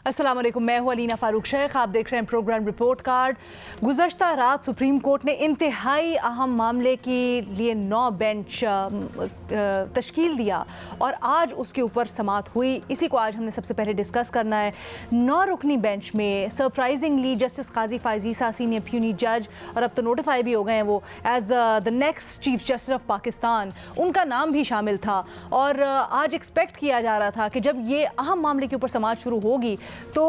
अस्सलाम वालेकुम, मैं हूं अलीना फारूक शेख। आप देख रहे हैं प्रोग्राम रिपोर्ट कार्ड। गुज़श्ता रात सुप्रीम कोर्ट ने इंतहाई अहम मामले के लिए 9 बेंच तश्कील दिया और आज उसके ऊपर समाअत हुई। इसी को आज हमने सबसे पहले डिस्कस करना है। 9 रुकनी बेंच में सरप्राइजिंगली जस्टिस काजी फायजीसा सीनियर प्यूनी जज, और अब तो नोटिफाई भी हो गए हैं वो as the next chief justice of Pakistan, उनका नाम भी शामिल था। और आज एक्सपेक्ट किया जा रहा था कि जब ये अहम मामले के ऊपर समाअत शुरू होगी तो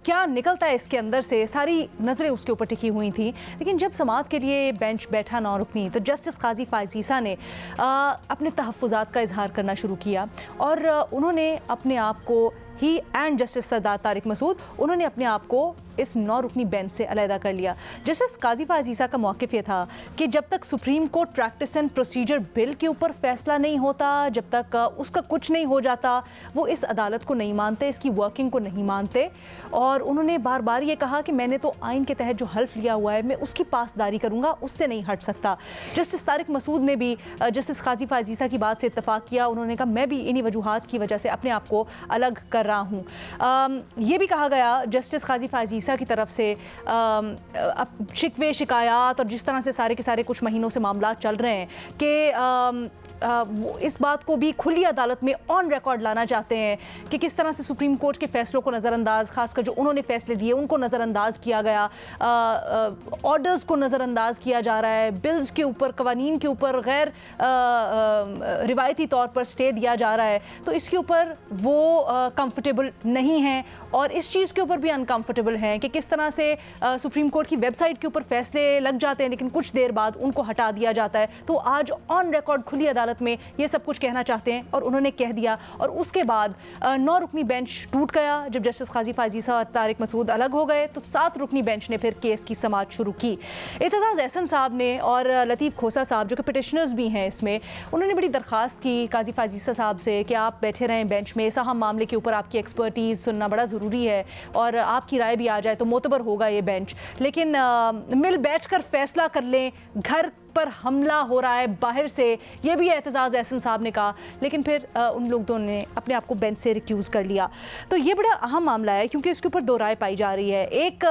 क्या निकलता है इसके अंदर से, सारी नज़रें उसके ऊपर टिकी हुई थी। लेकिन जब समाअत के लिए बेंच बैठा 9 रुकनी, तो जस्टिस काजी फायजीसा ने अपने तहफ़्फ़ुज़ात का इजहार करना शुरू किया और उन्होंने अपने आप को ही एंड जस्टिस सरदार तारिक मसूद, उन्होंने अपने आप को इस 9 रुकनी बेंच से अलहदा कर लिया। जस्टिस काजी फायजीसा का मौक़िफ़ ये था कि जब तक supreme court practice and procedure bill के ऊपर फैसला नहीं होता, जब तक उसका कुछ नहीं हो जाता, वो इस अदालत को नहीं मानते, इसकी वर्किंग को नहीं मानते। और उन्होंने बार बार ये कहा कि मैंने तो आइन के तहत जो हल्फ लिया हुआ है मैं उसकी पासदारी करूँगा, उससे नहीं हट सकता। जस्टिस तारिक मसूद ने भी जस्टिस काजी फायजीसा की बात से इत्तफाक किया। उन्होंने कहा मैं भी इन्हीं वजूहात की वजह से अपने आप को अलग कर रहा हूँ। ये भी कहा गया जस्टिस काजी फायजीसा की तरफ से शिकवे शिकायत और जिस तरह से सारे के सारे कुछ महीनों से मामला चल रहे हैं कि वो इस बात को भी खुली अदालत में ऑन रिकॉर्ड लाना चाहते हैं कि किस तरह से सुप्रीम कोर्ट के फैसलों को नज़रअंदाज, खासकर जो उन्होंने फैसले दिए उनको नज़रअंदाज किया गया, ऑर्डर्स को नज़रअंदाज किया जा रहा है, बिल्स के ऊपर, कवानीन के ऊपर गैर रिवायती तौर पर स्टे दिया जा रहा है। तो इसके ऊपर वो कंफर्टेबल नहीं हैं और इस चीज़ के ऊपर भी अनकंफर्टेबल हैं कि किस तरह से सुप्रीम कोर्ट की वेबसाइट के ऊपर फैसले लग जाते हैं लेकिन कुछ देर बाद उनको हटा दिया जाता है। तो आज ऑन रिकॉर्ड खुली अदालत में ये सब कुछ कहना चाहते हैं और उन्होंने कह दिया। और उसके बाद 9 रुकनी बेंच टूट गया। जब जस्टिस काजी फायजीसा और तारिक मसूद अलग हो गए तो 7 रुकनी बेंच ने फिर केस की समाअत शुरू की। एतजाज़ एहसन साहब ने और लतीफ़ खोसा साहब जो कि पिटिशनर्स भी हैं इसमें, उन्होंने बड़ी दरख्वास्त की काजी फायजीसा साहब से कि आप बैठे रहें बेंच में, इस अहम मामले के ऊपर आपकी एक्सपर्टीज़ सुनना बड़ा ज़रूरी है और आपकी राय भी आ जाए तो मोतबर होगा ये बेंच। लेकिन मिल बैठ कर फैसला कर लें, घर पर हमला हो रहा है बाहर से, ये भी एतजाज़ एहसन साहब ने कहा। लेकिन फिर उन लोगों ने अपने आप को बेंच से रिक्यूज़ कर लिया। तो ये बड़ा अहम मामला है क्योंकि इसके ऊपर 2 राय पाई जा रही है। एक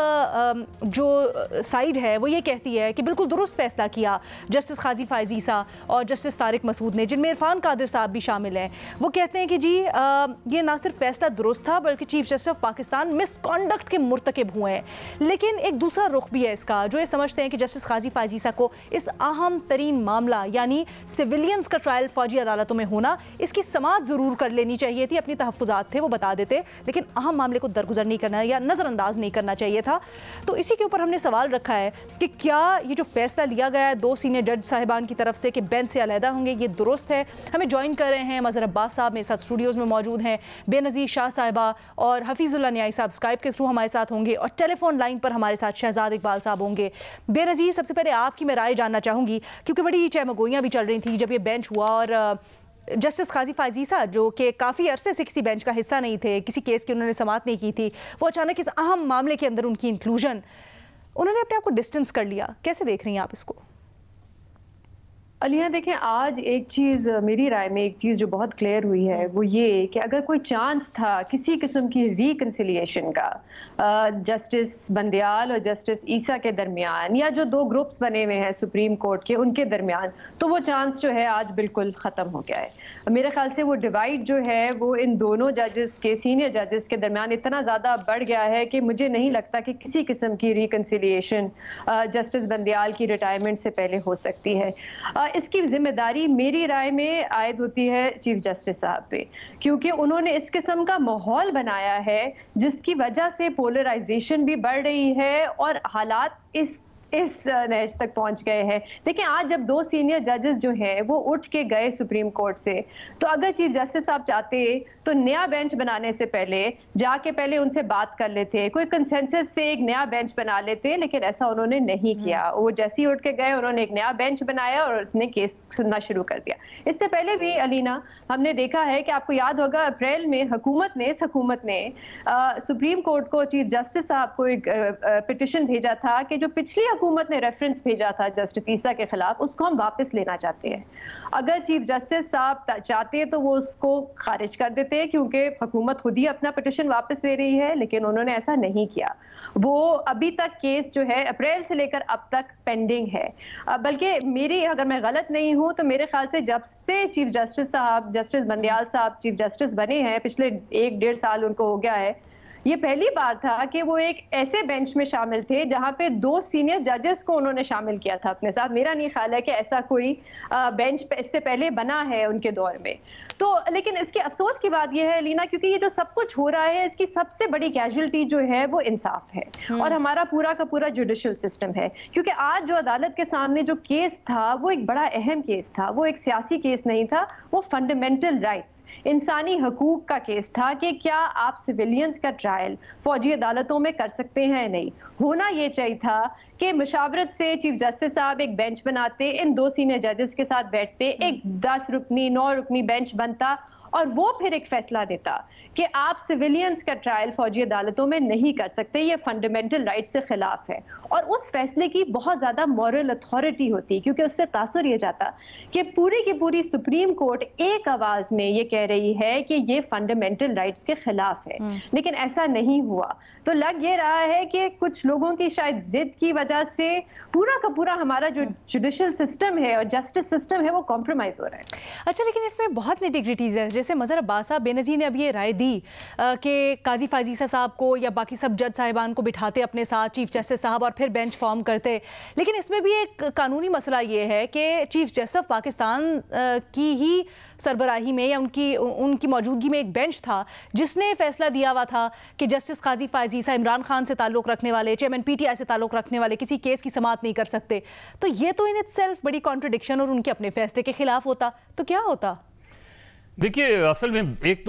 जो साइड है वो ये कहती है कि बिल्कुल दुरुस्त फैसला किया जस्टिस काजी फायजीसा और जस्टिस तारिक मसूद ने, जिनमें इरफान कादिर साहब भी शामिल हैं। वो कहते हैं कि जी ये ना सिर्फ फैसला दुरुस्त था बल्कि chief justice of Pakistan misconduct के मुर्तकिब हुए हैं। लेकिन एक दूसरा रुख भी है इसका, जो ये समझते हैं कि जस्टिस काजी फायजीसा को इस अहम तरीन मामला यानी सिविलियंस का ट्रायल फौजी अदालतों में होना, इसकी समाअत ज़रूर कर लेनी चाहिए थी। अपनी तहफ़्फ़ुज़ात थे वो बता देते, लेकिन अहम मामले को दरगुजर नहीं करना या नज़रअंदाज नहीं करना चाहिए था। तो इसी के ऊपर हमने सवाल रखा है कि क्या ये जो फैसला लिया गया है 2 सीनियर जज साहिबान की तरफ से कि बेंच से अलहदा होंगे, ये दुरुस्त है। हमें ज्वाइन कर रहे हैं मज़हर अब्बास साहब, मेरे साथ स्टूडियोज़ में मौजूद हैं बेनज़ीर शाह साहिबा और हफीज़ुल्लाह न्याई साहब स्काइप के थ्रू हमारे साथ होंगे और टेलीफोन लाइन पर हमारे साथ शहजाद इकबाल साहब होंगे। बेनज़ीर, सबसे पहले आपकी मैं राय जानना चाहूँगी क्योंकि बड़ी चहमगोइयाँ भी चल रही थी जब ये बेंच हुआ और जस्टिस काजी फायजीसा जो कि काफ़ी अरसे से किसी बेंच का हिस्सा नहीं थे, किसी केस की उन्होंने समाअत नहीं की थी, वो अचानक इस अहम मामले के अंदर उनकी इंक्लूजन, उन्होंने अपने आप को डिस्टेंस कर लिया। कैसे देख रही हैं आप इसको? अलिया देखें, आज एक चीज़ मेरी राय में एक चीज़ जो बहुत क्लियर हुई है वो ये कि अगर कोई चांस था किसी किस्म की रिकन्सिलिएशन का जस्टिस बंदियाल और जस्टिस ईसा के दरमियान या जो 2 ग्रुप्स बने हुए हैं सुप्रीम कोर्ट के उनके दरमियान, तो वो चांस जो है आज बिल्कुल ख़त्म हो गया है। मेरे ख्याल से वो डिवाइड जो है वो इन दोनों जजेस के, सीनियर जजेस के दरमियान इतना ज़्यादा बढ़ गया है कि मुझे नहीं लगता कि किसी किस्म की रिकन्सिलिएशन जस्टिस बंदियाल की रिटायरमेंट से पहले हो सकती है। इसकी जिम्मेदारी मेरी राय में आयद होती है चीफ जस्टिस साहब पे, क्योंकि उन्होंने इस किस्म का माहौल बनाया है जिसकी वजह से पोलराइजेशन भी बढ़ रही है और हालात इस नहज तक पहुंच गए हैं। देखिए, आज जब 2 सीनियर जजेस जो हैं वो उठ के गए सुप्रीम कोर्ट से, तो अगर चीफ जस्टिस साहब चाहते तो नया बेंच बनाने से पहले जाके पहले उनसे बात कर लेते, कोई कंसेंसस से एक नया बेंच बना लेते, लेकिन ऐसा उन्होंने नहीं किया। वो जैसे ही उठ के गए उन्होंने एक नया बेंच बनाया और उसने केस सुनना शुरू कर दिया। इससे पहले भी अलीना हमने देखा है कि आपको याद होगा अप्रैल में इस हुकूमत ने सुप्रीम कोर्ट को चीफ जस्टिस साहब को एक पिटिशन भेजा था कि जो पिछली हुकूमत ने रेफरेंस भेजा था जस्टिस ईसा के खिलाफ, उसको हम वापस लेना चाहते हैं। अगर चीफ जस्टिस साहब चाहते तो वो उसको खारिज कर देते, क्योंकि हुकूमत खुद ही अपना पिटिशन वापस ले रही है, लेकिन उन्होंने ऐसा नहीं किया। वो अभी तक केस जो है अप्रैल से लेकर अब तक पेंडिंग है। बल्कि मेरी, अगर मैं गलत नहीं हूं तो मेरे ख्याल से जब से चीफ जस्टिस साहब, जस्टिस बंदियाल साहब चीफ जस्टिस बने हैं, पिछले 1-1.5 साल उनको हो गया है, ये पहली बार था कि वो एक ऐसे बेंच में शामिल थे जहां पे 2 सीनियर जजेस को उन्होंने शामिल किया था अपने साथ। मेरा नहीं ख्याल है कि ऐसा कोई बेंच इससे पहले बना है उनके दौर में। तो लेकिन इसके अफसोस की बात यह है लीना, क्योंकि ये जो सब कुछ हो रहा है इसकी सबसे बड़ी कैजुअलिटी जो है वो इंसाफ है और हमारा पूरा का पूरा जुडिशल सिस्टम है। क्योंकि आज जो अदालत के सामने जो केस था वो एक बड़ा अहम केस था, वो एक सियासी केस नहीं था, वो फंडामेंटल राइट्स, इंसानी हकूक का केस था कि क्या आप सिविलियंस का ट्रायल फौजी अदालतों में कर सकते हैं। नहीं होना ये चाहिए था कि मुशावरत से चीफ जस्टिस साहब एक बेंच बनाते, इन 2 सीनियर जजेस के साथ बैठते, एक 10 रुकनी 9 रुकनी बेंच बनता और वो फिर एक फैसला देता कि आप सिविलियंस का ट्रायल फौजी अदालतों में नहीं कर सकते, ये फंडामेंटल राइट से खिलाफ है। और उस फैसले की बहुत ज्यादा मॉरल अथॉरिटी होती, क्योंकि उससे तासुर ये जाता कि पूरी की पूरी सुप्रीम कोर्ट एक आवाज में ये कह रही है कि ये फंडामेंटल राइट्स के खिलाफ है। लेकिन ऐसा नहीं हुआ। तो लग ये रहा है कि कुछ लोगों की शायद जिद की वजह से पूरा का पूरा हमारा जो जुडिशल सिस्टम है और जस्टिस सिस्टम है वो कॉम्प्रोमाइज हो रहा है। अच्छा, लेकिन इसमें बहुत निटिग्रिटीज है। जैसे मजहर अब्बास साहब बेनज़ीर ने अब ये राय दी कि काजी फाजीसा साहब को या बाकी सब जज साहिबान को बिठाते अपने साथ, चीफ जस्टिस साहब, और फिर बेंच फॉर्म करते। लेकिन इसमें भी एक कानूनी मसला ये है कि चीफ जस्टिस पाकिस्तान की ही सरबराही में या उनकी मौजूदगी में एक बेंच था जिसने फैसला दिया हुआ था कि जस्टिस काजी फाजीसा इमरान खान से ताल्लुक़ रखने वाले, चेयरमैन PTI से ताल्लुक़ रखने वाले किसी केस की समाअत नहीं कर सकते। तो ये तो इन इटसेल्फ बड़ी कॉन्ट्रडिक्शन और उनके अपने फैसले के खिलाफ होता। तो क्या होता? देखिए, असल में एक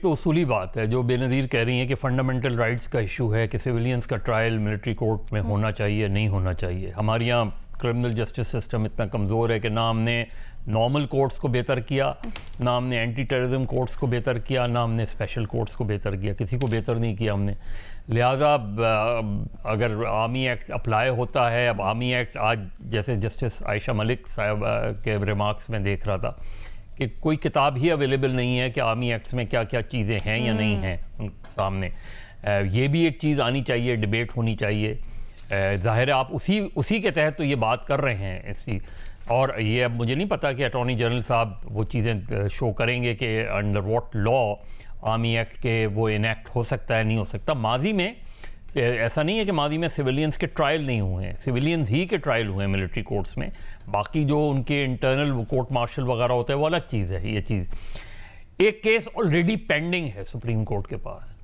तो उसूली बात है जो बेनज़ीर कह रही हैं कि फंडामेंटल राइट्स का इशू है कि सिविलियंस का ट्रायल मिलिट्री कोर्ट में होना चाहिए, नहीं होना चाहिए। हमारे यहाँ क्रिमिनल जस्टिस सिस्टम इतना कमज़ोर है कि ना हमने नॉर्मल कोर्ट्स को बेहतर किया, ना हमने एंटी टेररिज्म कोर्ट्स को बेहतर किया, ना हमने स्पेशल कोर्ट्स को बेहतर किया, किसी को बेहतर नहीं किया हमने। लिहाजा अगर आर्मी एक्ट अप्लाई होता है, अब आर्मी एक्ट आज जैसे जस्टिस आयशा मलिक साहब के रिमार्क्स में देख रहा था कि कोई किताब ही अवेलेबल नहीं है कि आर्मी एक्ट्स में क्या क्या चीज़ें हैं या नहीं हैं उनके सामने। ये भी एक चीज़ आनी चाहिए, डिबेट होनी चाहिए। ज़ाहिर है आप उसी के तहत तो ये बात कर रहे हैं इसी, और ये अब मुझे नहीं पता कि अटॉर्नी जनरल साहब वो चीज़ें शो करेंगे कि under what law army act के वो इनैक्ट हो सकता है, नहीं हो सकता। माजी में ऐसा नहीं है कि माजी में सिविलियंस के ट्रायल नहीं हुए हैं, सिविलियंस ही के ट्रायल हुए हैं मिलिट्री कोर्ट्स में। बाकी जो उनके इंटरनल कोर्ट मार्शल वगैरह होता है वो अलग चीज़ है। ये चीज़ एक केस ऑलरेडी पेंडिंग है सुप्रीम कोर्ट के पास,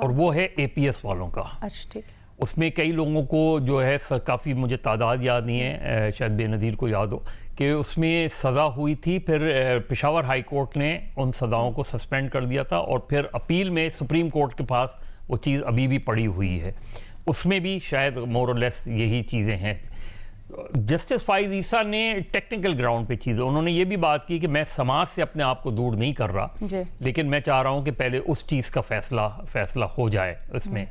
और वो है APS वालों का। अच्छा, ठीक। उसमें कई लोगों को जो है काफ़ी, मुझे तादाद याद नहीं है, शायद बेनज़ीर को याद हो, कि उसमें सज़ा हुई थी, फिर पेशावर हाई कोर्ट ने उन सज़ाओं को सस्पेंड कर दिया था, और फिर अपील में सुप्रीम कोर्ट के पास वो चीज़ अभी भी पड़ी हुई है। उसमें भी शायद मोर और लेस यही चीज़ें हैं। जस्टिस फाइज ईसा ने टेक्निकल ग्राउंड पे चीज़ें, उन्होंने ये भी बात की कि मैं समाज से अपने आप को दूर नहीं कर रहा, लेकिन मैं चाह रहा हूँ कि पहले उस चीज़ का फैसला हो जाए उसमें।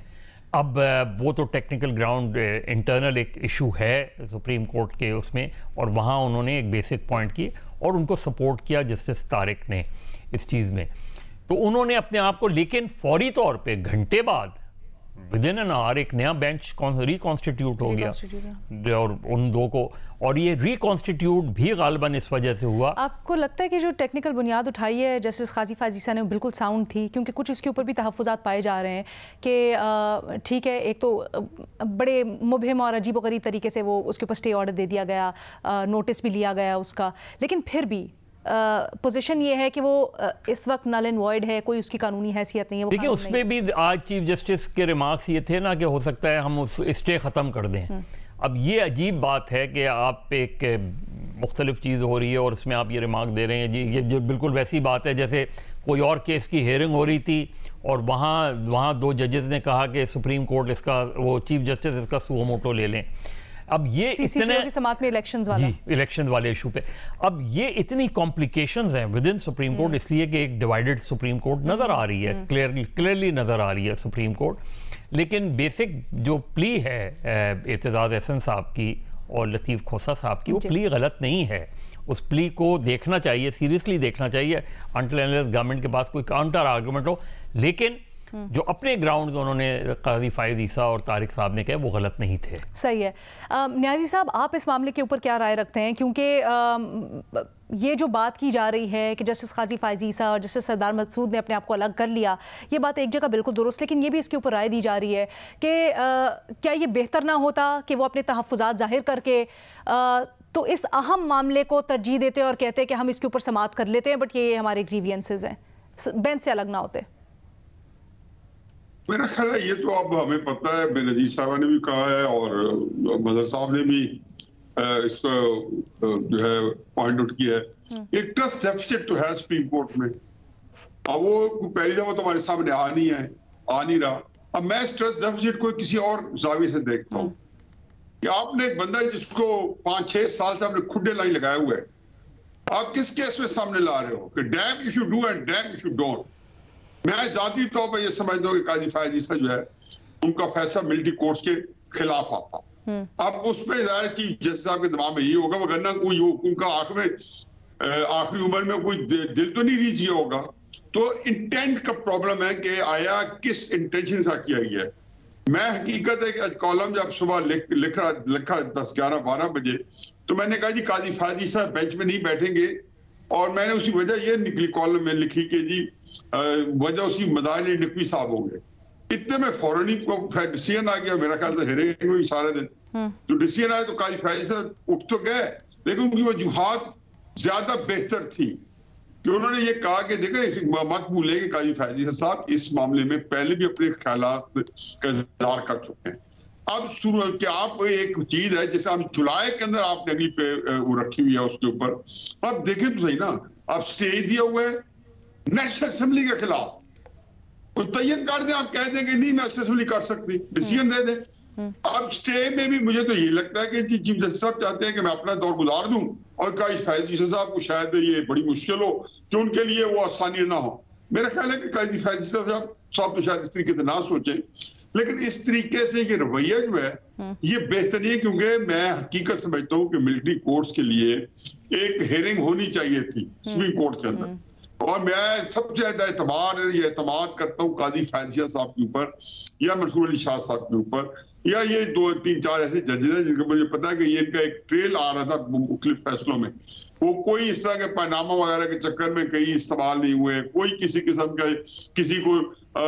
अब वो तो टेक्निकल ग्राउंड इंटरनल एक इशू है सुप्रीम कोर्ट के उसमें, और वहाँ उन्होंने एक बेसिक पॉइंट किए और उनको सपोर्ट किया जस्टिस तारिक ने इस चीज़ में। तो उन्होंने अपने आप को, लेकिन फौरी तौर पे घंटे बाद विद इन एन आवर एक नया बेंच रिकॉन्स्टिट्यूट हो गया, और उन 2 को, और ये रिकॉन्स्टिट्यूट भी गालिबन इस वजह से हुआ। आपको लगता है कि जो टेक्निकल बुनियाद उठाई है जस्टिस काजी फाजीसा ने बिल्कुल साउंड थी? क्योंकि कुछ इसके ऊपर भी तहफ़्फ़ुज़ात पाए जा रहे हैं कि ठीक है, एक तो बड़े मुबहिम और अजीबोगरीब तरीके से वो उसके ऊपर स्टे ऑर्डर दे दिया गया, नोटिस भी लिया गया उसका, लेकिन फिर भी पोजीशन ये है कि वो इस वक्त नल एंड वॉइड है, कोई उसकी कानूनी हैसियत नहीं है। देखिए, उसमें भी आज चीफ जस्टिस के रिमार्क्स ये थे ना कि हो सकता है हम उस स्टे ख़त्म कर दें। अब ये अजीब बात है कि आप एक मुख्तलिफ चीज़ हो रही है और उसमें आप ये रिमार्क दे रहे हैं जी। ये जो बिल्कुल वैसी बात है जैसे कोई और केस की हेयरिंग हो रही थी और वहाँ 2 जजेस ने कहा कि सुप्रीम कोर्ट इसका, वो चीफ जस्टिस इसका सुओ मोटो ले लें। अब ये इतने की समात में इलेक्शन वाले इशू पे अब ये इतनी कॉम्प्लिकेशंस हैं विद इन सुप्रीम कोर्ट, इसलिए कि एक डिवाइडेड सुप्रीम कोर्ट नज़र आ रही है, क्लियरली नज़र आ रही है सुप्रीम कोर्ट। लेकिन बेसिक जो प्ली है एतजाज़ एहसन साहब की और लतीफ़ खोसा साहब की, वो प्ली गलत नहीं है। उस प्ली को देखना चाहिए, सीरियसली देखना चाहिए, अनटिल अनलेस गवर्नमेंट के पास कोई काउंटर आर्गूमेंट हो। लेकिन जो अपने ग्राउंड उन्होंने काजी फायद ईसा और तारिक साहब ने कहे वो गलत नहीं थे। सही है। नियाज़ी साहब, आप इस मामले के ऊपर क्या राय रखते हैं? क्योंकि ये जो बात की जा रही है कि जस्टिस काजी फायद ईसा और जस्टिस सरदार मसूद ने अपने आप को अलग कर लिया, ये बात एक जगह बिल्कुल दुरुस्त, लेकिन ये भी इसके ऊपर राय दी जा रही है कि क्या ये बेहतर ना होता कि वो अपने तहफ़्फ़ुज़ात ज़ाहिर करके तो इस अहम मामले को तरजीह देते और कहते कि हम इसके ऊपर समाअत कर लेते हैं, बट ये हमारे ग्रीवियंसेस हैं, बेंच से अलग ना होते। मेरा ख्याल है ये तो अब हमें पता है, बेनजीर साहब ने भी कहा है और मदर साहब ने भी इसको जो है पॉइंट आउट किया है। एक ट्रस्ट डेफिसिट तो है सुप्रीम कोर्ट में, अब वो पहली दफा तो हमारे सामने आ नहीं रहा। अब मैं इस ट्रस्ट डेफिसिट को किसी और जाविये से देखता हूँ कि आपने एक बंदा जिसको 5-6 साल से आपने खुदे लाइन लगाए हुए है, आप किस केस में सामने ला रहे हो कि dam if you do and dam if you don't. मैं जाती तौर पर यह समझता हूँ कि काजी फायद ईसा जो है उनका फैसला मिलिट्री कोर्ट्स के खिलाफ आता। अब उस पर जाहिर की जज साहब के दिमाग में ये होगा वरना कोई उनका आखिरी उम्र में कोई दिल तो नहीं रीच किया होगा। तो इंटेंट का प्रॉब्लम है कि आया किस इंटेंशन से किया गया है। मैं हकीकत है कि आज कॉलम जब सुबह लिखा 10-11-12 बजे तो मैंने कहा जी काजी फायद ईसा बेंच में नहीं बैठेंगे, और मैंने उसी वजह ये निकली कॉलम में लिखी कि जी वजह उसकी मदाइल नकवी साहब हो गए। इतने में फौरन ही डिसीजन आ गया, मेरा ख्याल से हेरिंग हुई सारे दिन। तो डिसीजन आया तो काजी फायद ईसा उठ तो गए, लेकिन उनकी वजूहात ज्यादा बेहतर थी कि उन्होंने ये कहा कि देखो मत भूलें कि काजी फायद ईसा साहब इस मामले में पहले भी अपने ख्यालात का इज़हार कर चुके हैं। अब शुरू कि आप एक चीज है जिसे हम जुलाई के अंदर आपने अगली पे वो रखी हुई है उसके ऊपर, अब देखें तो सही ना, आप स्टे दिया हुआ है नेशनल असेंबली के खिलाफ, कोई तयन कर दें, आप कह देंगे नहीं नेशनल असेंबली कर सकती, डिसीजन दे दें। अब स्टे में भी मुझे तो ये लगता है कि चीफ जस्टिस साहब चाहते हैं कि मैं अपना दौर गुजार दूं और काजी फायद ईसा साहब को शायद ये बड़ी मुश्किल हो कि उनके लिए वो आसानी ना हो। मेरा ख्याल है कि काजी फायद ईसा साहब तो शायद इस तरीके से ना सोचे, लेकिन इस तरीके से ये रवैया जो है ये बेहतर नहीं है, क्योंकि मैं हकीकत समझता हूँ कि मिलिट्री कोर्ट्स के लिए एक हेयरिंग होनी चाहिए थी सुप्रीम कोर्ट के अंदर, और मैं सबसे ज्यादा एतमाद करता हूँ काजी फायद ईसा साहब के ऊपर या मंसूर अली शाह साहब के ऊपर, या ये 2-3-4 ऐसे जजेस हैं जिनका मुझे पता है कि ये इनका एक ट्रेल आ रहा था मुख्तलिफ फैसलों में, वो कोई इस तरह के पैनामा वगैरह के चक्कर में कहीं इस्तेमाल नहीं हुए, कोई किसी किस्म का किसी को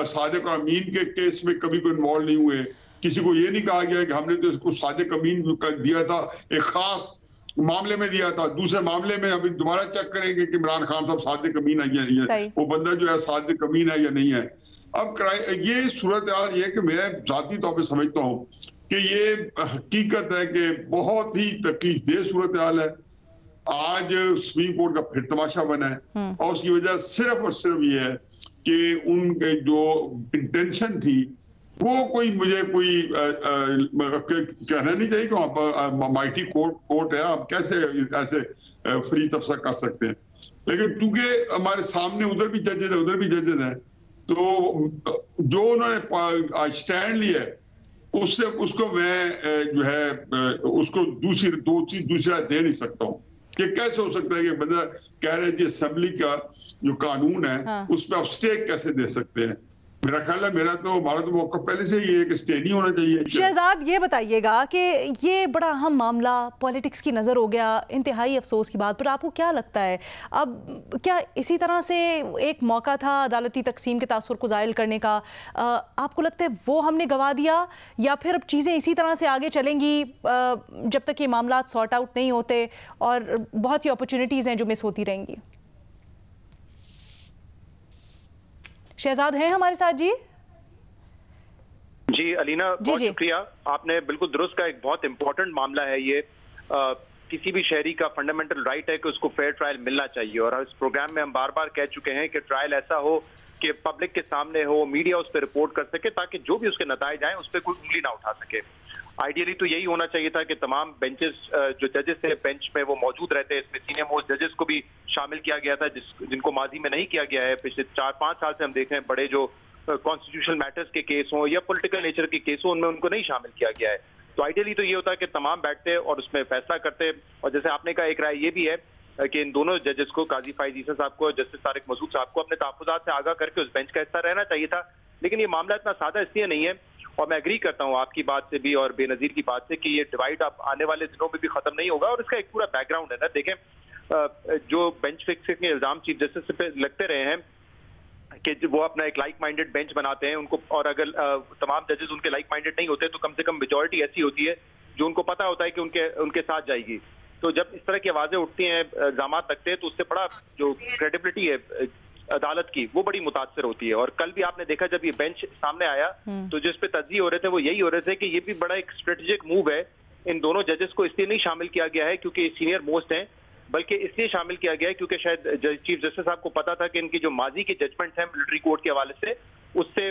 सादिक और अमीन के केस में कभी कोई इन्वॉल्व नहीं हुए, किसी को ये नहीं कहा गया कि हमने तो इसको सादिक अमीन दिया था, एक खास मामले में दिया था, दूसरे मामले में अभी दोबारा चेक करेंगे कि इमरान खान साहब सादिक अमीन है या नहीं है, वो बंदा जो है सादिक अमीन है या नहीं है। अब ये सूरत हाल ये कि मैं जाती तौर पर समझता हूँ कि ये हकीकत है कि बहुत ही तकलीफदेह सूरत हाल है। आज सुप्रीम कोर्ट का फिर तमाशा बना है और उसकी वजह सिर्फ और सिर्फ ये है कि उनके जो इंटेंशन थी वो मुझे कहना नहीं चाहिए कि वहां माइटी कोर्ट है, आप कैसे ऐसे फ्री तबसरा कर सकते हैं, लेकिन क्योंकि हमारे सामने उधर भी जजेज है उधर भी जजेज हैं, तो जो उन्होंने स्टैंड लिया है उसको मैं जो है उसको दूसरा दे नहीं सकता हूँ कि कैसे हो सकता है कि बंदा कह रहे हैं असेंबली का जो कानून है उस पर आप स्टे कैसे दे सकते हैं। मेरा ख्याल है हमारा तो मौका पहले से ये है कि स्टे नहीं होना चाहिए। शहजाद, ये बताइएगा कि ये बड़ा अहम मामला पॉलिटिक्स की नज़र हो गया, इंतहाई अफसोस की बात, पर आपको क्या लगता है अब क्या इसी तरह से एक मौका था अदालती तकसीम के तासुर को ज़ायल करने का, आपको लगता है वो हमने गंवा दिया, या फिर अब चीज़ें इसी तरह से आगे चलेंगी जब तक ये मामला सॉर्ट आउट नहीं होते और बहुत सी अपॉर्चुनिटीज़ हैं जो मिस होती रहेंगी? शहजाद हैं हमारे साथ? जी अलीना, बहुत शुक्रिया, आपने बिल्कुल दुरुस्त का, एक बहुत इंपॉर्टेंट मामला है ये। किसी भी शहरी का फंडामेंटल राइट है कि उसको फेयर ट्रायल मिलना चाहिए, और इस प्रोग्राम में हम बार बार कह चुके हैं कि ट्रायल ऐसा हो कि पब्लिक के सामने हो, मीडिया उस पर रिपोर्ट कर सके, ताकि जो भी उसके नताइज आए उस पर कोई उंगली ना उठा सके। आइडियली तो यही होना चाहिए था कि तमाम बेंचेस जो जजेस थे बेंच में वो मौजूद रहते हैं। इसमें सीनियर मोस्ट जजेस को भी शामिल किया गया था जिनको माजी में नहीं किया गया है। पिछले 4-5 साल से हम देख रहे हैं बड़े जो कॉन्स्टिट्यूशनल मैटर्स के केस हों या पॉलिटिकल नेचर के केस हों, उनमें उनको नहीं शामिल किया गया है। तो आइडियली तो ये होता है कि तमाम बैठते और उसमें फैसला करते। और जैसे आपने कहा, एक राय ये भी है कि इन दोनों जजेस को, काजी फाइज ईसा साहब को और जस्टिस तारिक मसूद साहब को, अपने तहफ्फुज़ात से आगाह करके उस बेंच का हिस्सा रहना चाहिए था। लेकिन ये मामला इतना सादा इसलिए नहीं है, और मैं एग्री करता हूँ आपकी बात से भी और बेनज़ीर की बात से, कि ये डिवाइड अब आने वाले दिनों में भी खत्म नहीं होगा। और इसका एक पूरा बैकग्राउंड है ना। देखें, जो बेंच फिक्सिंग के इल्जाम चीफ जस्टिस पे लगते रहे हैं कि वो अपना एक लाइक माइंडेड बेंच बनाते हैं उनको, और अगर तमाम जजेस उनके लाइक माइंडेड नहीं होते तो कम से कम मेजॉरिटी ऐसी होती है जो उनको पता होता है कि उनके साथ जाएगी। तो जब इस तरह की आवाजें उठती हैं, इल्जाम लगते हैं, तो उससे बड़ा जो क्रेडिबिलिटी है अदालत की, वो बड़ी मुतासर होती है। और कल भी आपने देखा जब ये बेंच सामने आया तो जिस पे तज्ज़िये हो रहे थे वो यही हो रहे थे कि ये भी बड़ा एक स्ट्रेटेजिक मूव है। इन दोनों जजेस को इसलिए नहीं शामिल किया गया है क्योंकि सीनियर मोस्ट हैं, बल्कि इसलिए शामिल किया गया है क्योंकि शायद चीफ जस्टिस साहब को पता था कि इनकी जो माजी की जजमेंट्स हैं मिलिट्री कोर्ट के हवाले से, उससे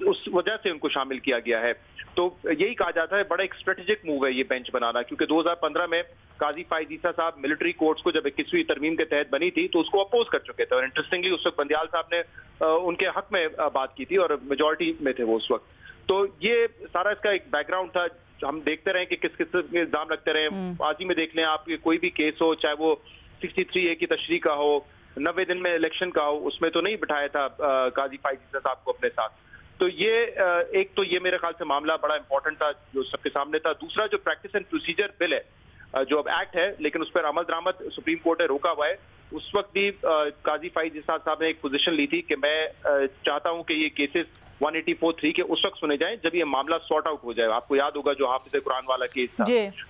उस वजह से उनको शामिल किया गया है। तो यही कहा जाता है बड़ा एक स्ट्रेटेजिक मूव है ये बेंच बनाना, क्योंकि 2015 में काजी फाइज ईसा साहब मिलिट्री कोर्ट्स को जब 21वीं तरमीम के तहत बनी थी तो उसको अपोज कर चुके थे। और इंटरेस्टिंगली उस वक्त बंदियाल साहब ने उनके हक में बात की थी और मेजॉरिटी में थे वो उस वक्त। तो ये सारा इसका एक बैकग्राउंड था। हम देखते रहे कि किस किस के इल्जाम लगते रहे। माजी में देख लें आप, कोई भी केस हो, चाहे वो 63A की तशरीह का हो, 90 दिन में इलेक्शन का हो, उसमें तो नहीं बिठाया था काजी फाइज ईसा साहब को अपने साथ। तो ये एक तो ये मेरे ख्याल से मामला बड़ा इंपॉर्टेंट था जो सबके सामने था। दूसरा जो प्रैक्टिस एंड प्रोसीजर बिल है, जो अब एक्ट है लेकिन उस पर अमल दरामद सुप्रीम कोर्ट ने रोका हुआ है, उस वक्त भी काजी फाइज ईसा साहब ने एक पोजीशन ली थी कि मैं चाहता हूं कि ये केसेस 184(3) के उस वक्त सुने जाएं जब ये मामला सॉर्ट आउट हो जाए। आपको याद होगा जो हाफिज कुरान वाला केस था,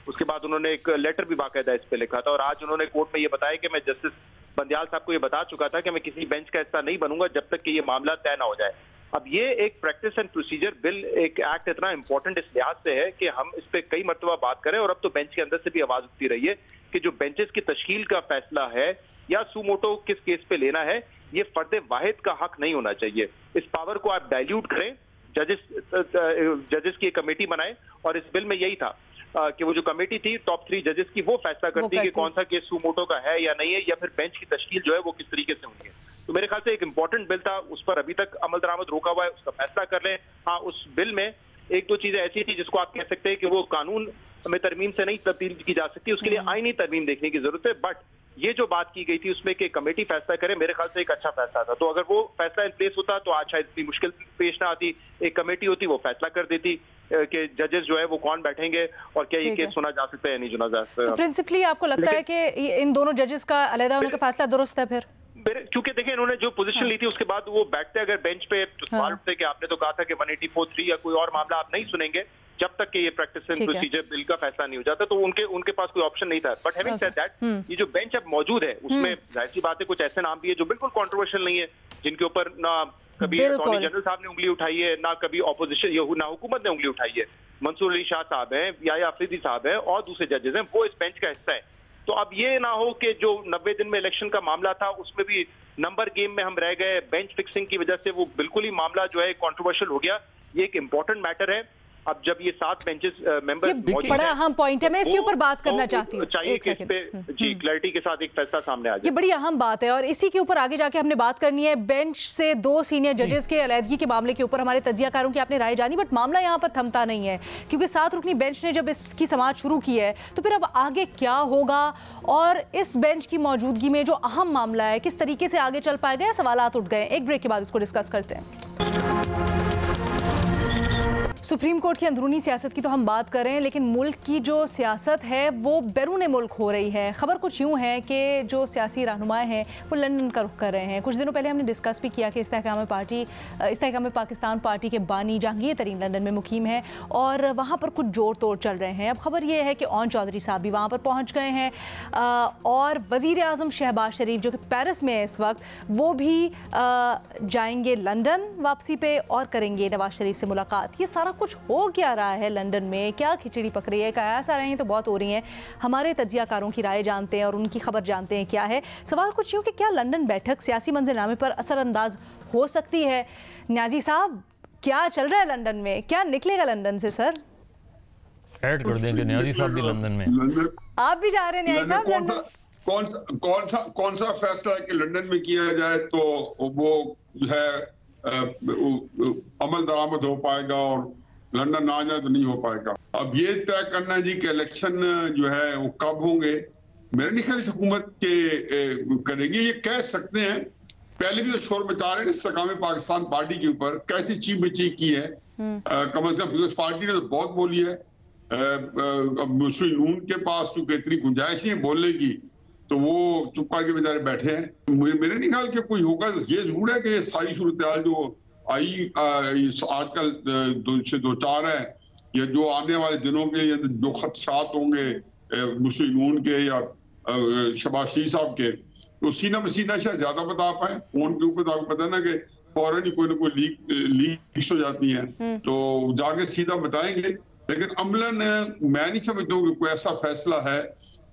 उसके बाद उन्होंने एक लेटर भी बाकायदा इस पे लिखा था। और आज उन्होंने कोर्ट में ये बताया कि मैं जस्टिस बंदियाल साहब को ये बता चुका था कि मैं किसी बेंच का हिस्सा नहीं बनूंगा जब तक कि ये मामला तय ना हो जाए। अब ये एक प्रैक्टिस एंड प्रोसीजर बिल, एक एक्ट इतना इंपॉर्टेंट इस लिहाज से है कि हम इस पे कई मरतबा बात करें, और अब तो बेंच के अंदर से भी आवाज उठती रही है कि जो बेंचेस की तश्कील का फैसला है या सुमोटो किस केस पे लेना है, ये फर्द वाहिद का हक नहीं होना चाहिए। इस पावर को आप डाइल्यूट करें, जजेस की एक कमेटी बनाएं। और इस बिल में यही था कि वो जो कमेटी थी टॉप 3 जजेस की, वो फैसला करती कि कौन सा केस सुमोटो का है या नहीं है, या फिर बेंच की तश्कील जो है वो किस तरीके से होनी है। तो मेरे ख्याल से एक इंपॉर्टेंट बिल था, उस पर अभी तक अमल दरामद रोका हुआ है, उसका फैसला कर लें। हाँ, उस बिल में एक दो चीजें ऐसी थी जिसको आप कह सकते हैं कि वो कानून में तरमीम से नहीं तब्दील की जा सकती, उसके लिए आईनी तरमीम देखने की जरूरत है। बट ये जो बात की गई थी उसमें कि कमेटी फैसला करे, मेरे ख्याल से एक अच्छा फैसला था। तो अगर वो फैसला इन प्लेस होता तो आज शायद इतनी मुश्किल पेश ना आती। एक कमेटी होती, वो फैसला कर देती कि जजेस जो है वो कौन बैठेंगे और क्या ये केस सुना जा सकता है या नहीं सुना जा सकता। तो प्रिंसिपली आपको लगता है कि इन दोनों जजेस का अलग होने का फैसला दुरुस्त है? फिर क्योंकि देखिए इन्होंने जो पोजीशन ली थी उसके बाद वो बैठते अगर बेंच पे तो सवाल उठते कि आपने तो कहा था कि 184(3) या कोई और मामला आप नहीं सुनेंगे जब तक कि ये प्रैक्टिस एंड प्रोसीजर बिल का फैसला नहीं हो जाता। तो उनके पास कोई ऑप्शन नहीं था। बट हैविंग सेड दैट, ये जो बेंच अब मौजूद है उसमें जाहिर सी बात है कुछ ऐसे नाम भी है जो बिल्कुल कंट्रोवर्शियल नहीं है, जिनके ऊपर ना कभी अटॉर्नी जनरल साहब ने उंगली उठाई है, ना कभी ऑपोजिशन ना हुकूमत ने उंगली उठाई है। मंसूर अली शाह साहब हैं, याया अफरीदी साहब हैं और दूसरे जजेस हैं, वो इस बेंच का हिस्सा है। तो अब ये ना हो कि जो 90 दिन में इलेक्शन का मामला था उसमें भी नंबर गेम में हम रह गए, बेंच फिक्सिंग की वजह से वो बिल्कुल ही मामला जो है कंट्रोवर्शियल हो गया। ये एक इंपॉर्टेंट मैटर है। अब जब ये 7 बेंचेस मेंबर बड़ा अहम पॉइंट है, मैं इसके ऊपर बात करना चाहती हूँ। चाहिए कि इस पे जी क्लैरिटी के साथ एक फैसला सामने आ जाए। ये बड़ी अहम बात है और इसी के ऊपर आगे जाके हमने बात करनी है। बेंच से 2 सीनियर जजेस के अलहदगी के मामले के ऊपर हमारे तज्जियाकारों की आपने राय जानी, बट मामला यहाँ पर थमता नहीं है क्योंकि 7 रुकनी बेंच ने जब इसकी समाअत शुरू की है तो फिर अब आगे क्या होगा और इस बेंच की मौजूदगी में जो अहम मामला है किस तरीके से आगे चल पाएगा, सवालात उठ गए। एक ब्रेक के बाद इसको डिस्कस करते हैं। सुप्रीम कोर्ट की अंदरूनी सियासत की तो हम बात करें, लेकिन मुल्क की जो सियासत है वो बैरून मुल्क हो रही है। खबर कुछ यूँ है कि जो सियासी रहनुमाएँ हैं वो लंदन का रुख कर रहे हैं। कुछ दिनों पहले हमने डिस्कस भी किया कि इस्तेहकाम पाकिस्तान पार्टी के बानी जहांगीर तरीन लंदन में मुकीम है और वहाँ पर कुछ जोड़ तोड़ चल रहे हैं। अब खबर ये है कि ओन चौधरी साहब भी वहाँ पर पहुँच गए हैं और वज़ीर आज़म शहबाज शरीफ जो कि पेरिस में है इस वक्त, वो भी जाएंगे लंदन वापसी पे और करेंगे नवाज शरीफ से मुलाकात। ये सारा कुछ हो क्या रहा है लंदन में, क्या खिचड़ी पक रही है, कयास आ रही हैं तो बहुत हो रही हैं। हमारे तज्जियाकारों की राय जानते हैं और उनकी खबर जानते हैं क्या है। सवाल कुछ यूँ कि क्या लंदन बैठक सियासी मंजरनामे पर असरअंदाज हो सकती है? न्याजी साहब, क्या चल रहा है लंदन में, क्या निकलेगा लंदन से? सर ऐड कर देंगे न्याजी साहब भी लंदन में, आप भी जा रहे हैं न्याजी साहब? कौन सा फैसला है कि लंदन में किया जाए तो वो है अमल दरामद हो पाएगा और लंदन ना जाए तो नहीं हो पाएगा। अब ये तय करना है जी कि इलेक्शन जो है वो कब होंगे, मेरे नहीं ख्याल हुकूमत के करेगी। ये कह सकते हैं, पहले भी तो शोर मचा रहे हैं इस्तेकाम पाकिस्तान पार्टी के ऊपर, कैसी चीख बची की है। कम से कम पीपल्स पार्टी ने तो बहुत बोली है। मुस्लिम नून के पास चूंकि इतनी गुंजाइश है बोलने की, तो वो चुप करके बेचारे बैठे हैं। मेरे नहीं ख्याल कि कोई होगा। ये जरूर है कि ये सारी सूरत जो आई आजकल से दो चार है, या जो आने वाले दिनों के जो खदशात होंगे मुस्लिम नून के या शहबाज शरीफ साहब के, तो सीना मसीना शायद ज्यादा बता पाए। फोन के ऊपर आपको पता है ना कि फौरन ही कोई ना कोई लीक्स हो जाती हैं, तो जाके सीधा बताएंगे। लेकिन अमलन मैं नहीं समझता हूँ कि कोई ऐसा फैसला है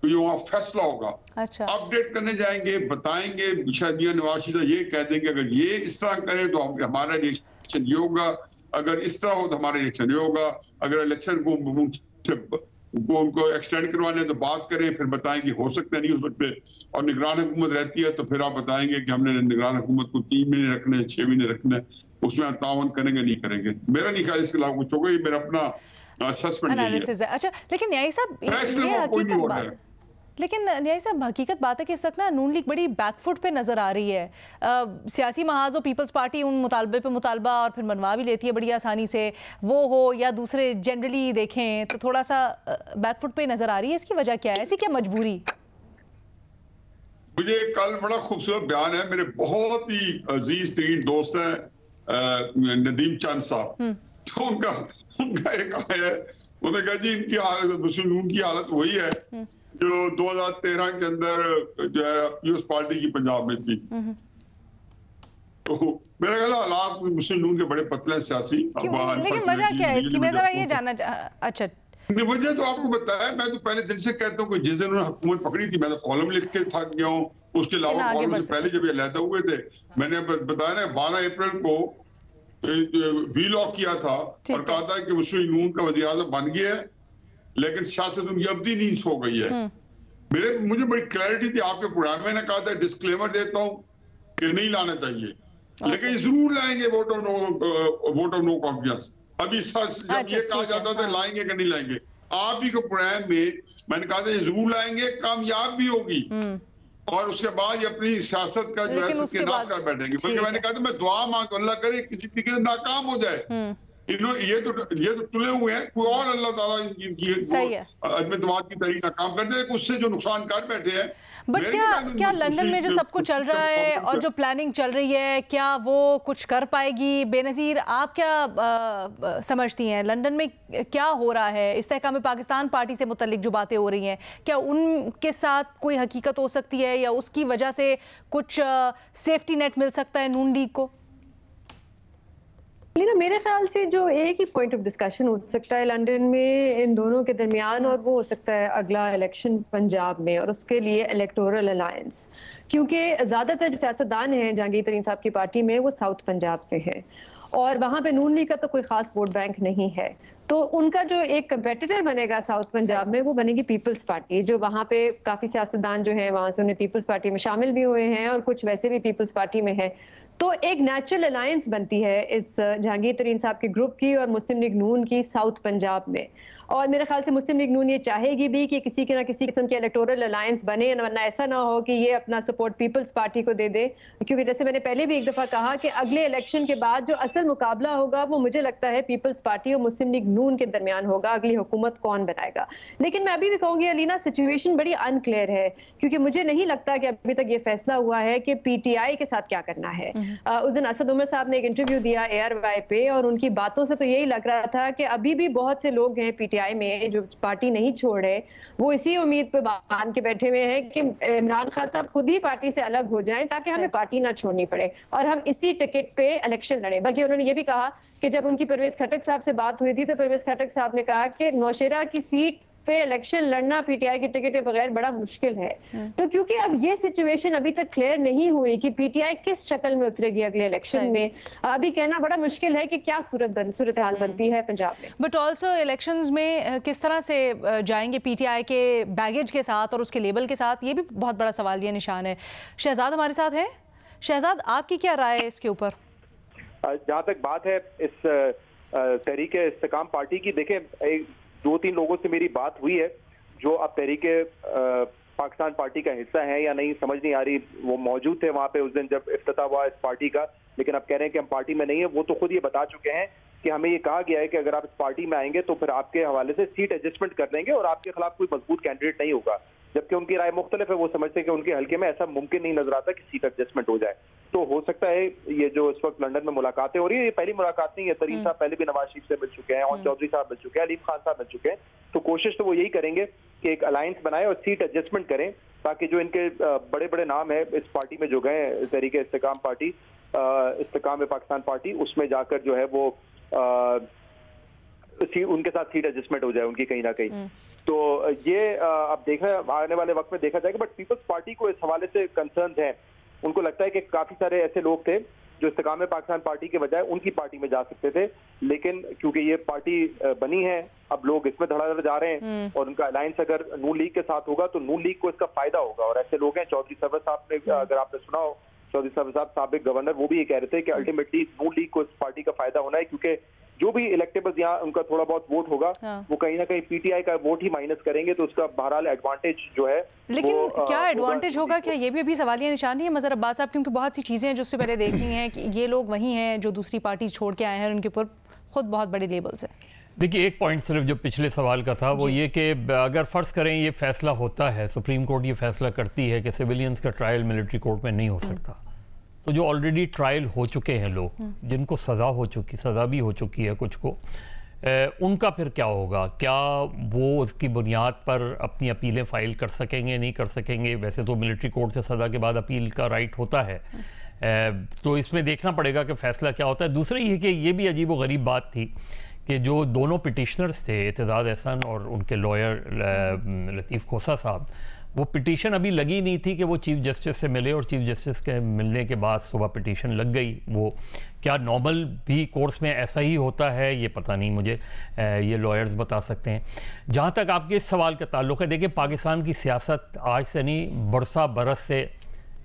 तो जो वहाँ फैसला होगा। अच्छा। अपडेट करने जाएंगे, बताएंगे, शायद नवाज शरीफ ये कह देंगे अगर ये इस तरह करे तो हमारा रिएक्शन ये होगा, अगर इस तरह हो तो हमारा रिएक्शन ये होगा। अगर इलेक्शन को उनको एक्सटेंड करवाने तो बात करें, फिर बताएंगे हो सकते हैं नहीं हो सकते। और निगरान हुकूमत रहती है तो फिर आप बताएंगे कि हमने निगरान हुकूमत को 3 महीने रखने हैं, 6 महीने रखना है, उसमें तावन करेंगे नहीं करेंगे। मेरा नहीं ख्याल इसके अलावा कुछ होगा। ये मेरा अपना असेसमेंट है। अच्छा, लेकिन न्यायी साहब ये हकीकत बात है, लेकिन न्यायी साहब हकीकत बात है कि इस वक्त ना नून लीग बड़ी बैकफुट पे नजर आ रही है। सियासी महाज और पीपल्स पार्टी उन मुतालबे पे मुतालबा और फिर मनवा भी लेती है बड़ी आसानी से, वो हो या दूसरे जनरली देखें तो थोड़ा सा बैकफुट पे नजर आ रही है। इसकी वजह क्या है, ऐसी क्या मजबूरी? मुझे कल बड़ा खूबसूरत बयान है, मेरे बहुत ही अजीज तरीन दोस्त है नदीम चंद साहब, तो उनका एक आया, उन्होंने कहा जी इनकी हालत, मुस्लिम नून की हालत वही है जो 2013 के अंदर जो है पीपल्स पार्टी की पंजाब में थी। तो मेरा ख्याल हालात मुस्लिम नून के बड़े पतले सियासी। लेकिन वजह क्या है इसकी, मैं जरा ये जानना अच्छा वजह तो आपको बताया, मैं तो पहले दिन से कहता हूँ कि जिस दिन उन्होंने हुकूमत पकड़ी थी मैं तो कॉलम लिख के थक गया हूँ। उसके अलावा कॉलम से पहले जब ये अलहदा हुए थे, मैंने बताया ना 12 अप्रैल को वीलॉक किया था और कहा था कि मुस्लिम नून का वज़ीर आज़म बन गया है, लेकिन सियासत उनकी अब्दी नींद हो गई है। मुझे बड़ी क्लैरिटी थी आपके प्रोग्राम में, कहा था डिस्क्लेमर देता हूं कि नहीं लाना चाहिए, लेकिन जरूर लाएंगे वोट ऑफ नो कॉन्फिडेंस। अभी जब ये कहा जाता था लाएंगे कि नहीं लाएंगे, आप ही के प्रोग्राम में मैंने कहा था जरूर लाएंगे, कामयाब भी होगी और उसके बाद ये अपनी सियासत का जो है सत्यानाश कर बैठेंगे। बल्कि मैंने कहा था मैं दुआ मांग अल्लाह करे किसी तरीके से नाकाम हो जाए। ये तो तुले हुए हैं, कोई और अल्लाह ताला इनकी अजमतवाद की तहरीक नाकाम कर दे, उससे जो नुकसान कर बैठे हैं। बट क्या लंदन में जो सब कुछ चल रहा है और जो प्लानिंग चल रही है, क्या वो कुछ कर पाएगी? बेनज़ीर, आप क्या समझती हैं लंदन में क्या हो रहा है? इस्तेहकाम पाकिस्तान पार्टी से मुतल्लिक जो बातें हो रही हैं, क्या उनके साथ कोई हकीकत हो सकती है या उसकी वजह से कुछ सेफ्टी नेट मिल सकता है नून लीग को? मेरे ख्याल से जो एक ही पॉइंट ऑफ डिस्कशन हो सकता है लंदन में इन दोनों के दरमियान, और वो हो सकता है अगला इलेक्शन पंजाब में और उसके लिए इलेक्टोरल अलायंस। क्योंकि ज़्यादातर सियासतदान हैं जहांगीर तरीन साहब की पार्टी में वो साउथ पंजाब से हैं और वहाँ पे नून लीग का तो कोई खास वोट बैंक नहीं है, तो उनका जो एक कंपेटिटर बनेगा साउथ पंजाब में वो बनेगी पीपल्स पार्टी, जो वहाँ पे काफ़ी सियासतदान जो हैं वहाँ से उन्हें पीपल्स पार्टी में शामिल भी हुए हैं और कुछ वैसे भी पीपल्स पार्टी में है। तो एक नेचुरल अलायंस बनती है इस जहांगीर तरीन साहब के ग्रुप की और मुस्लिम लीग नून की साउथ पंजाब में। और मेरे ख्याल से मुस्लिम लीग नून ये चाहेगी भी कि किसी के ना किसी किस्म की इलेक्टोरल अलायंस बने, वरना ऐसा ना हो कि ये अपना सपोर्ट पीपल्स पार्टी को दे दे। क्योंकि जैसे मैंने पहले भी एक दफ़ा कहा कि अगले इलेक्शन के बाद जो असल मुकाबला होगा वो मुझे लगता है पीपल्स पार्टी और मुस्लिम लीग नून के दरमियान होगा, अगली हुकूमत कौन बनाएगा। लेकिन मैं अभी भी कहूँगी अलीना, सिचुएशन बड़ी अनक्लियर है, क्योंकि मुझे नहीं लगता कि अभी तक ये फैसला हुआ है कि PTI के साथ क्या करना है। उस दिन असद उमर साहब ने एक इंटरव्यू दिया ARY पे और उनकी बातों से तो यही लग रहा था कि अभी भी बहुत से लोग हैं PTI में जो पार्टी नहीं छोड़ रहे, वो इसी उम्मीद पे बांध के बैठे हुए हैं कि इमरान खान साहब खुद ही पार्टी से अलग हो जाएं ताकि हमें पार्टी ना छोड़नी पड़े और हम इसी टिकट पे इलेक्शन लड़ें। बल्कि उन्होंने ये भी कहा कि जब उनकी परवेज खटक साहब से बात हुई थी तो परवेज खटक साहब ने कहा कि नौशेरा की सीट पे इलेक्शन लड़ना PTI की टिकट के बगैर बड़ा मुश्किल है। तो क्योंकि अब ये सिचुएशन अभी तक क्लियर नहीं हुई कि PTI किस शक्ल में उतरेगी अगले इलेक्शन में, अभी कहना बड़ा मुश्किल है कि क्या सूरत हाल बनती है पंजाब में। बट ऑल्सो इलेक्शंस में किस तरह से जाएंगे PTI के बैगेज के साथ और उसके लेबल के साथ, ये भी बहुत बड़ा सवाल, ये निशान है। शहजाद हमारे साथ है। शहजाद, आपकी क्या राय है इसके ऊपर? जहां तक बात है इस तहरीके इस्तेकाम पार्टी की, देखें 2-3 लोगों से मेरी बात हुई है जो अब तहरीके पाकिस्तान पार्टी का हिस्सा है या नहीं समझ नहीं आ रही। वो मौजूद थे वहां पे उस दिन जब इफ्तिताह हुआ इस पार्टी का, लेकिन अब कह रहे हैं कि हम पार्टी में नहीं है। वो तो खुद ये बता चुके हैं कि हमें ये कहा गया है कि अगर आप इस पार्टी में आएंगे तो फिर आपके हवाले से सीट एडजस्टमेंट कर देंगे और आपके खिलाफ कोई मजबूत कैंडिडेट नहीं होगा। जबकि उनकी राय मुख्तलिफ है, वो समझते हैं कि उनके हल्के में ऐसा मुमकिन नहीं नजर आता कि सीट एडजस्टमेंट हो जाए। तो हो सकता है ये जो इस वक्त लंदन में मुलाकातें हो रही है, ये पहली मुलाकात नहीं है। तरीन साहब पहले भी नवाज शरीफ से मिल चुके हैं और चौधरी साहब मिल चुके हैं, अलीम खान साहब मिल चुके हैं। तो कोशिश तो वो यही करेंगे कि एक अलायंस बनाए और सीट एडजस्टमेंट करें, ताकि जो इनके बड़े बड़े नाम है इस पार्टी में जो गए तहरीके इस्तेकाम पार्टी, इस्तेकाम पाकिस्तान पार्टी, उसमें जाकर जो है वो उनके साथ सीट एडजस्टमेंट हो जाए उनकी कहीं ना कहीं। तो ये अब देखना आने वाले वक्त में देखा जाएगा। बट पीपल्स पार्टी को इस हवाले से कंसर्न है। उनको लगता है कि काफी सारे ऐसे लोग थे जो इस्तेकाम पाकिस्तान पार्टी के बजाय उनकी पार्टी में जा सकते थे, लेकिन क्योंकि ये पार्टी बनी है अब लोग इसमें धड़ाधड़ जा रहे हैं और उनका अलायंस अगर नून लीग के साथ होगा तो नून लीग को इसका फायदा होगा। और ऐसे लोग हैं, चौधरी सरवर साहब ने, अगर आपने सुना हो, चौधरी सरवर साहब साबिक गवर्नर, वो भी ये कह रहे थे कि अल्टीमेटली नून लीग को इस पार्टी का फायदा होना है, क्योंकि जो भी इलेक्टेबल्स यहाँ उनका थोड़ा बहुत वोट होगा वो कहीं ना कहीं पीटीआई का वोट ही माइनस करेंगे, तो उसका बहरहाल एडवांटेज जो है। लेकिन क्या एडवांटेज होगा, क्या ये भी सवालिया निशान है मज़हर अब्बास साहब? क्योंकि बहुत सी चीज़ें हैं जो उससे पहले देखनी है कि ये लोग वही हैं जो दूसरी पार्टी छोड़ के आए हैं, उनके ऊपर खुद बहुत बड़े लेबल्स हैं। देखिए, एक पॉइंट सिर्फ जो पिछले सवाल का था वो ये कि अगर फ़र्ज़ करें ये फैसला होता है, सुप्रीम कोर्ट ये फैसला करती है कि सिविलियंस का ट्रायल मिलिट्री कोर्ट में नहीं हो सकता, तो जो ऑलरेडी ट्रायल हो चुके हैं लोग, जिनको सज़ा भी हो चुकी है कुछ को, उनका फिर क्या होगा? क्या वो उसकी बुनियाद पर अपनी अपीलें फ़ाइल कर सकेंगे, नहीं कर सकेंगे? वैसे तो मिलिट्री कोर्ट से सज़ा के बाद अपील का राइट होता है, तो इसमें देखना पड़ेगा कि फ़ैसला क्या होता है। दूसरी ये कि ये भी अजीब व गरीब बात थी कि जो दोनों पिटिशनर्स थे, एतजाज़ एहसन और उनके लॉयर लतीफ़ खोसा साहब, वो पिटीशन अभी लगी नहीं थी कि वो चीफ़ जस्टिस से मिले और चीफ़ जस्टिस के मिलने के बाद सुबह पिटीशन लग गई। वो क्या नॉर्मल भी कोर्स में ऐसा ही होता है, ये पता नहीं मुझे, ये लॉयर्स बता सकते हैं। जहाँ तक आपके इस सवाल का ताल्लुक़ है, देखिए पाकिस्तान की सियासत आज से नहीं बरसा बरस से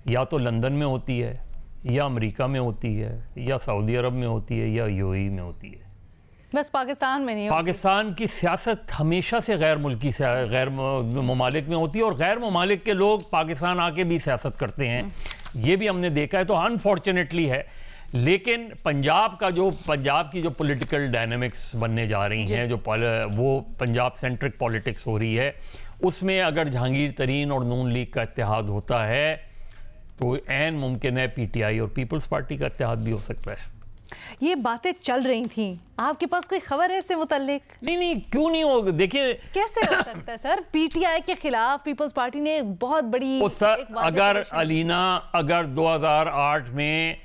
या तो लंदन में होती है, या अमेरिका में होती है, या सऊदी अरब में होती है, या यूएई में होती है, बस पाकिस्तान में नहीं। पाकिस्तान की सियासत हमेशा से गैर मुल्की से गैर ममालिक में होती है और गैर ममालिक के लोग पाकिस्तान आके भी सियासत करते हैं, ये भी हमने देखा है। तो अनफॉर्चुनेटली है, लेकिन पंजाब की जो पॉलिटिकल डायनामिक्स बनने जा रही हैं, जो वो पंजाब सेंट्रिक पॉलिटिक्स हो रही है, उसमें अगर जहांगीर तरीन और नून लीग का इत्तेहाद होता है तो ऐन मुमकिन है पीटीआई और पीपल्स पार्टी का इत्तेहाद भी हो सकता है। ये बातें चल रही थी, आपके पास कोई खबर है इससे मुतल्लिक? नहीं, क्यों नहीं होगा? देखिए कैसे हो सकता है सर, पीटीआई के खिलाफ पीपल्स पार्टी ने बहुत बड़ी अगर अलीना, अगर 2008 में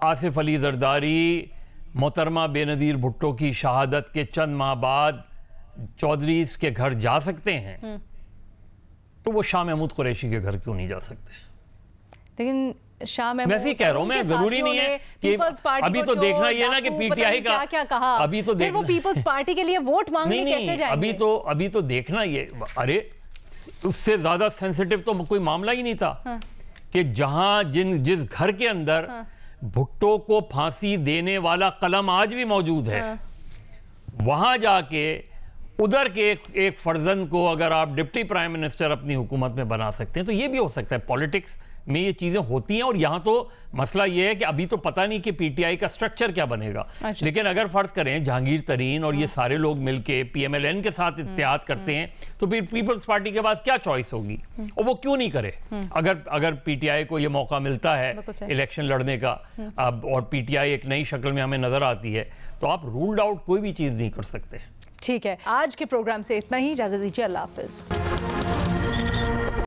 आसिफ अली जरदारी मोहतरमा बेनज़ीर भुट्टो की शहादत के चंद माह बाद चौधरी के घर जा सकते हैं, तो वो शाह महमूद कुरैशी के घर क्यों नहीं जा सकते? लेकिन शाह महमूद, वैसे ही कह रहा हूं मैं, जरूरी नहीं है कि अभी तो देखना ये ना कि पीटीआई का क्या कहा, अभी तो वो पीपल्स पार्टी के लिए वोट मांगने कैसे जाएंगे? अभी तो देखना ये, अरे उससे ज्यादा सेंसिटिव तो कोई मामला ही नहीं था। कि जहां जिस घर के अंदर भुट्टो को फांसी देने वाला कलम आज भी मौजूद है, वहां जाके उधर के एक फर्जंद को अगर आप डिप्टी प्राइम मिनिस्टर अपनी हुकूमत में बना सकते हैं, तो ये भी हो सकता है। पॉलिटिक्स में ये चीजें होती हैं। और यहाँ तो मसला ये है कि अभी तो पता नहीं कि पीटीआई का स्ट्रक्चर क्या बनेगा। अच्छा। लेकिन अगर फर्ज करें जहांगीर तरीन और ये सारे लोग मिलके पीएमएलएन के साथ इत्तेहाद करते हैं, तो फिर पीपल्स पार्टी के पास क्या चॉइस होगी, और वो क्यों नहीं करे? अगर पीटीआई को ये मौका मिलता है इलेक्शन लड़ने का अब, और पीटीआई एक नई शक्ल में हमें नजर आती है, तो आप रूल्ड आउट कोई भी चीज नहीं कर सकते। ठीक है, आज के प्रोग्राम से इतना ही, इजाजत दीजिए, अल्लाह हाफिज।